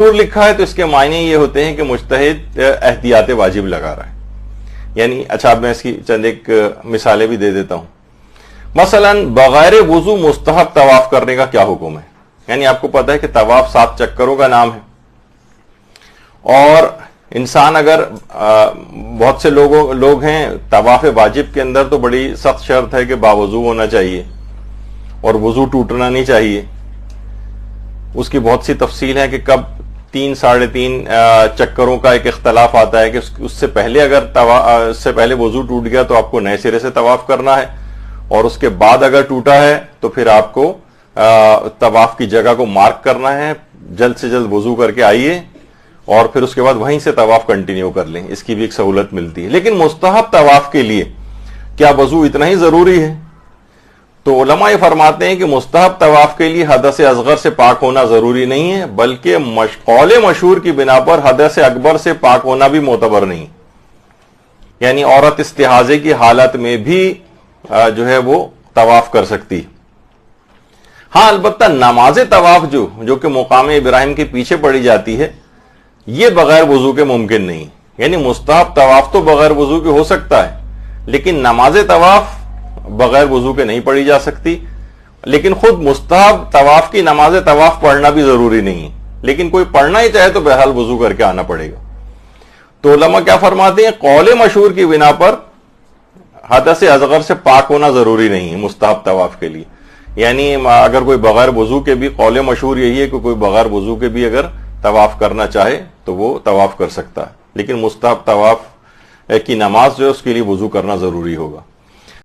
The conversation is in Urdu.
ضرور لکھا ہے تو اس کے معنی یہ ہوتے ہیں کہ مجتہد احتیاط واجب لگا رہا ہے. یعنی اچھا اب میں اس کی چند ایک مثالیں بھی دے دیتا ہوں. مثلا بغیر وضو مستحب طواف کرنے کا کیا حکم ہے؟ یعنی آپ کو پتا ہے کہ طواف 7 چکروں کا نام ہے، اور انسان اگر بہت سے لوگ ہیں طواف واجب کے اندر تو بڑی سخت شرط ہے کہ باوضو ہونا چاہیے اور وضو ٹوٹنا نہیں چاہیے. اس کی بہت سی تفصیل ہے کہ کب 3 ساڑھے 3 چکروں کا ایک اختلاف آتا ہے کہ اس سے پہلے اگر اس سے پہلے وضو ٹوٹ گیا تو آپ کو نئے سرے سے طواف کرنا ہے، اور اس کے بعد اگر ٹوٹا ہے تو پھر آپ کو طواف کی جگہ کو مارک کرنا ہے. جلد سے جلد وضو کر کے آئیے اور پھر اس کے بعد وہیں سے طواف کنٹینیو کر لیں. اس کی بھی ایک سہولت ملتی ہے. لیکن مستحب طواف کے لیے کیا وضو اتنا ہی ضروری ہے؟ تو علماء یہ فرماتے ہیں کہ مستحب طواف کے لیے حدث اصغر سے پاک ہونا ضروری نہیں ہے، بلکہ قول مشہور کی بنا پر حدث اکبر سے پاک ہونا بھی معتبر نہیں. یعنی عورت استحاضے کی حالت میں بھی جو ہے وہ طواف کر سکتی. ہاں البتہ نماز طواف جو کہ مقام ابراہیم کے پیچھے پڑھی جاتی ہے، یہ بغیر وضو کے ممکن نہیں. یعنی مستحب طواف تو بغیر وضو کے ہو سکتا ہے، لیکن نماز طواف بغیر وضو کے نہیں پڑھی جا سکتی. لیکن خود مستحب طواف کی نماز طواف پڑھنا بھی ضروری نہیں ہے، لیکن کوئی پڑھنا ہی چاہے تو بہرحال وضو کر کے آنا پڑے گا. تو علماء کیا فرماتے ہیں؟ قول مشہور کی بنا پر حدث اصغر سے پاک ہونا ضروری نہیں ہے مستحب طواف کے لیے. یعنی اگر کوئی بغیر وضو کے بھی، قول مشہور یہی ہے کہ کوئی بغیر وضو کے بھی اگر طواف کرنا چاہے تو وہ طواف کر سکتا ہے، لیکن مستحب طواف کی نماز جو ہے اس کے لیے وضو کرنا ضروری ہوگا.